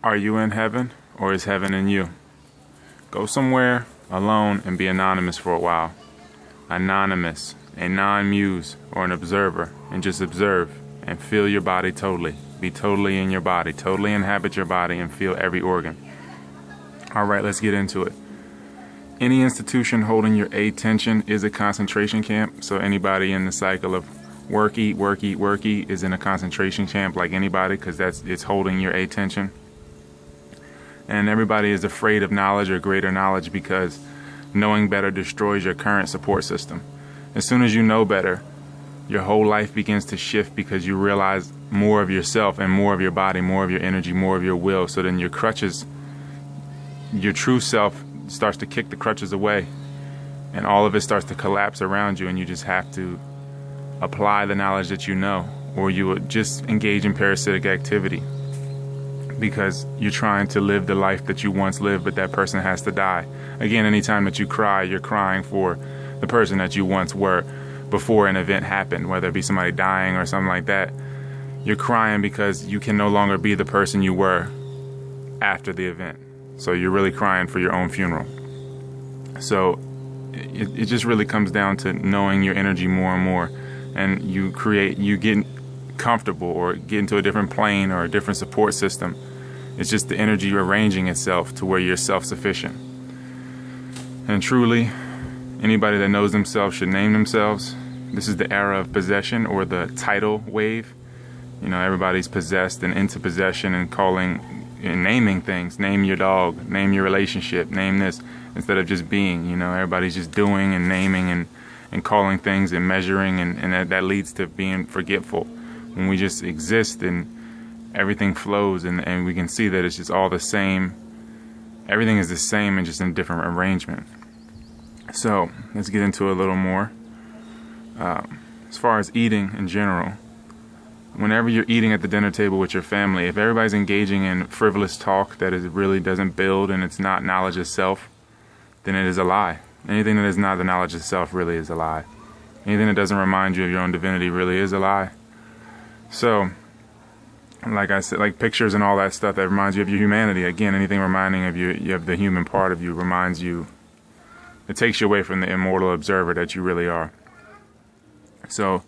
Are you in heaven, or is heaven in you? Go somewhere alone and be anonymous for a while. Anonymous, a non-muse or an observer, and just observe and feel your body totally. Be totally in your body, totally inhabit your body and feel every organ. All right, let's get into it. Any institution holding your attention is a concentration camp. So anybody in the cycle of work, eat, work, eat, work, eat is in a concentration camp like anybody, because it's holding your attention. And everybody is afraid of knowledge or greater knowledge because knowing better destroys your current support system. As soon as you know better, your whole life begins to shift because you realize more of yourself and more of your body, more of your energy, more of your will. So then your crutches, your true self starts to kick the crutches away, and all of it starts to collapse around you, and you just have to apply the knowledge that you know, or you will just engage in parasitic activity because you're trying to live the life that you once lived, but that person has to die. Again, anytime that you cry, you're crying for the person that you once were before an event happened, whether it be somebody dying or something like that. You're crying because you can no longer be the person you were after the event. So you're really crying for your own funeral. So it just really comes down to knowing your energy more and more, and you get comfortable or get into a different plane or a different support system. It's just the energy arranging itself to where you're self-sufficient. And truly, anybody that knows themselves should name themselves. This is the era of possession, or the title wave. You know, everybody's possessed and into possession and calling and naming things. Name your dog, name your relationship, name this, instead of just being. You know, everybody's just doing and naming and calling things and measuring, and that leads to being forgetful. When we just exist and everything flows, and we can see that it's just all the same. Everything is the same and just in a different arrangement. So let's get into a little more. As far as eating in general, whenever you're eating at the dinner table with your family, if everybody's engaging in frivolous talk that really doesn't build and it's not knowledge of self, then it is a lie. Anything that is not the knowledge of self really is a lie. Anything that doesn't remind you of your own divinity really is a lie. So, like I said, like pictures and all that stuff that reminds you of your humanity. Again, anything reminding of you of the human part of you reminds you, it takes you away from the immortal observer that you really are. So,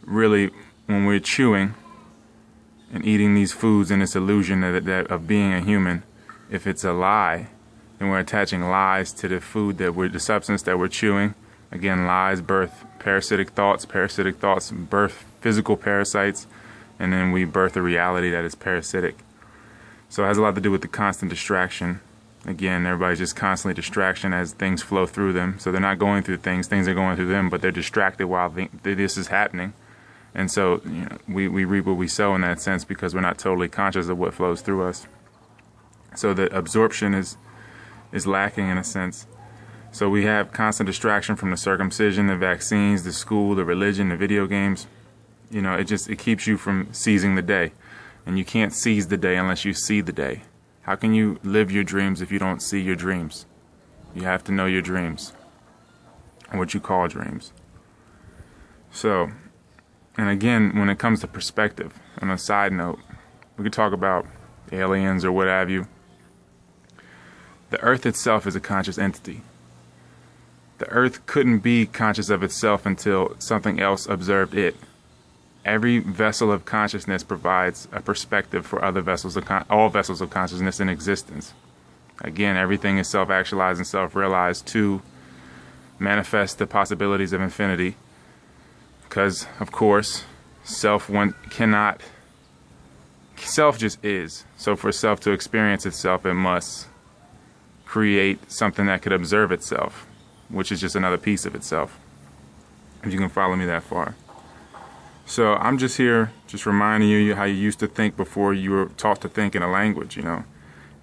really, when we're chewing and eating these foods in this illusion of being a human, if it's a lie, then we're attaching lies to the food the substance that we're chewing. Again, lies birth parasitic thoughts birth physical parasites, and then we birth a reality that is parasitic. So it has a lot to do with the constant distraction. Again, everybody's just constantly distraction as things flow through them. So they're not going through things are going through them, but they're distracted while this is happening. And so, you know, we reap what we sow in that sense, because we're not totally conscious of what flows through us. So the absorption is lacking in a sense. So we have constant distraction from the circumcision, the vaccines, the school, the religion, the video games. You know, it keeps you from seizing the day. And you can't seize the day unless you see the day. How can you live your dreams if you don't see your dreams? You have to know your dreams, and what you call dreams. So, and again, when it comes to perspective, on a side note, we could talk about aliens or what have you. The earth itself is a conscious entity. The earth couldn't be conscious of itself until something else observed it. Every vessel of consciousness provides a perspective for other vessels all vessels of consciousness in existence. Again, everything is self-actualized and self-realized to manifest the possibilities of infinity. Because, of course, self just is. So for self to experience itself, it must create something that could observe itself, which is just another piece of itself, if you can follow me that far. So I'm just here, just reminding you how you used to think before you were taught to think in a language, you know.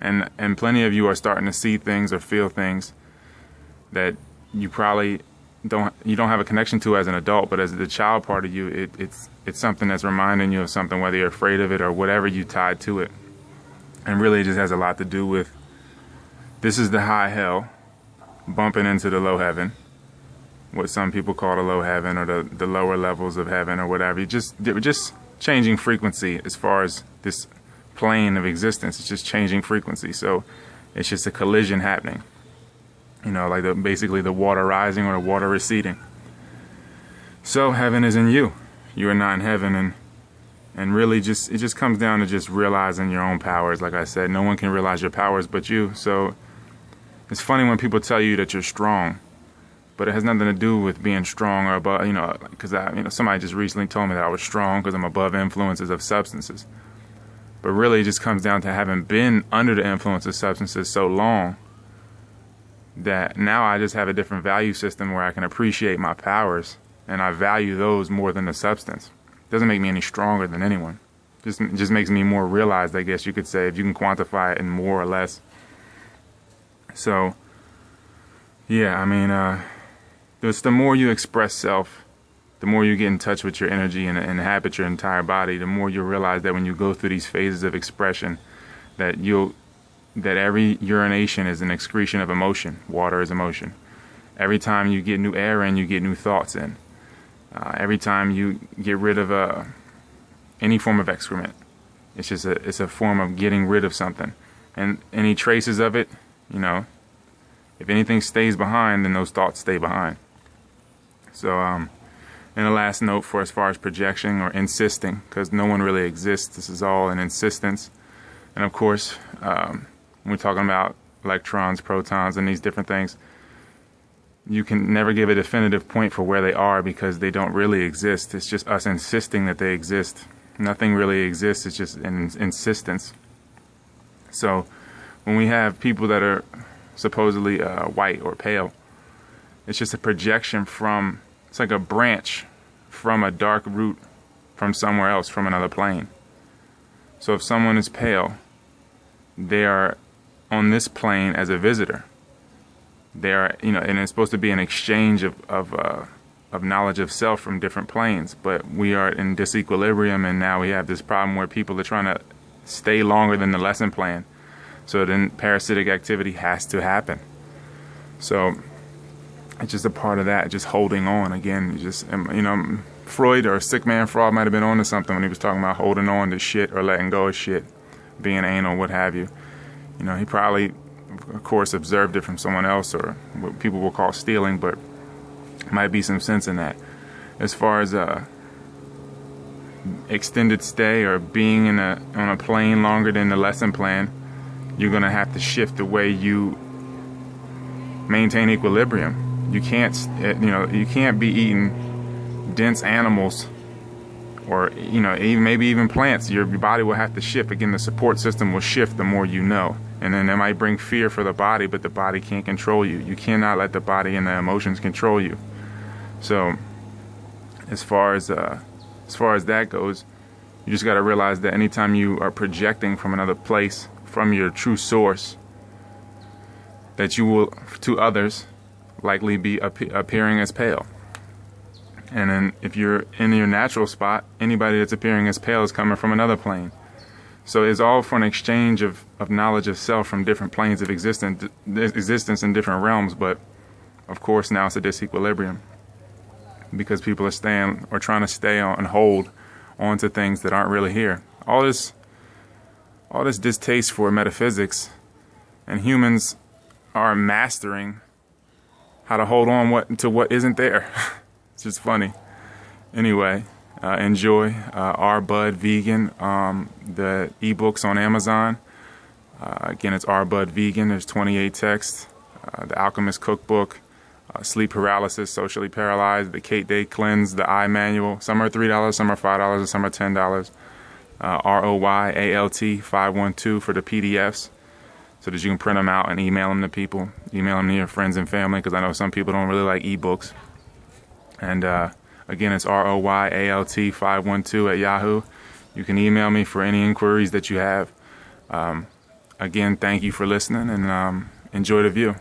And plenty of you are starting to see things or feel things that you probably don't have a connection to as an adult, but as the child part of you, it's something that's reminding you of something, whether you're afraid of it or whatever you tied to it. And really it just has a lot to do with, this is the high hell bumping into the low heaven, what some people call the low heaven, or the lower levels of heaven or whatever. We're just changing frequency as far as this plane of existence. It's just changing frequency. So it's just a collision happening. You know, like basically the water rising or the water receding. So heaven is in you. You are not in heaven, and really it just comes down to just realizing your own powers. Like I said, no one can realize your powers but you. So it's funny when people tell you that you're strong, but it has nothing to do with being strong or above, because somebody just recently told me that I was strong because I'm above influences of substances. But really it just comes down to having been under the influence of substances so long that now I just have a different value system where I can appreciate my powers, and I value those more than the substance. Doesn't make me any stronger than anyone. Just makes me more realized, I guess you could say, if you can quantify it in more or less. So, yeah, I mean, the more you express self, the more you get in touch with your energy and inhabit your entire body, the more you'll realize that when you go through these phases of expression, that every urination is an excretion of emotion. Water is emotion. Every time you get new air in, you get new thoughts in. Every time you get rid of any form of excrement, it's a form of getting rid of something. And any traces of it, if anything stays behind, then those thoughts stay behind. So, and the last note for as far as projection or insisting, because no one really exists. This is all an insistence. And of course, when we're talking about electrons, protons, and these different things, you can never give a definitive point for where they are because they don't really exist. It's just us insisting that they exist. Nothing really exists. It's just an insistence. So when we have people that are supposedly white or pale, it's just a projection from, it's like a branch from a dark root from somewhere else, from another plane. So if someone is pale, they are on this plane as a visitor. They are, and it's supposed to be an exchange of knowledge of self from different planes. But we are in disequilibrium, and now we have this problem where people are trying to stay longer than the lesson plan. So then parasitic activity has to happen. So it's just a part of that, just holding on. Again, Freud or Sick Man Fraud might have been onto something when he was talking about holding on to shit or letting go of shit, being anal, what have you. He probably, of course, observed it from someone else, or what people will call stealing, but might be some sense in that. As far as extended stay or being on a plane longer than the lesson plan, you're going to have to shift the way you maintain equilibrium. You can't be eating dense animals or maybe even plants. Your body will have to shift. Again, the support system will shift the more you know. And then it might bring fear for the body, but the body can't control you. You cannot let the body and the emotions control you. So as far as that goes, you just got to realize that anytime you are projecting from another place, from your true source, that you will, to others, likely be appearing as pale. And then if you're in your natural spot, anybody that's appearing as pale is coming from another plane. So it's all for an exchange of knowledge of self from different planes of existence in different realms. But of course now it's a disequilibrium because people are trying to stay on and hold onto things that aren't really here. All this distaste for metaphysics, and humans are mastering how to hold on to what isn't there. It's just funny. Anyway, enjoy R Bud Vegan, the ebooks on Amazon. Again, it's R Bud Vegan. There's 28 texts. The Alchemist Cookbook, Sleep Paralysis, Socially Paralyzed, the Kate Day Cleanse, the Eye Manual. Some are $3, some are $5, and some are $10. ROYALT 512 for the PDFs, so that you can print them out and email them to people. Email them to your friends and family, because I know some people don't really like ebooks. And again, it's ROYALT 512 at Yahoo. You can email me for any inquiries that you have. Again, thank you for listening, and enjoy the view.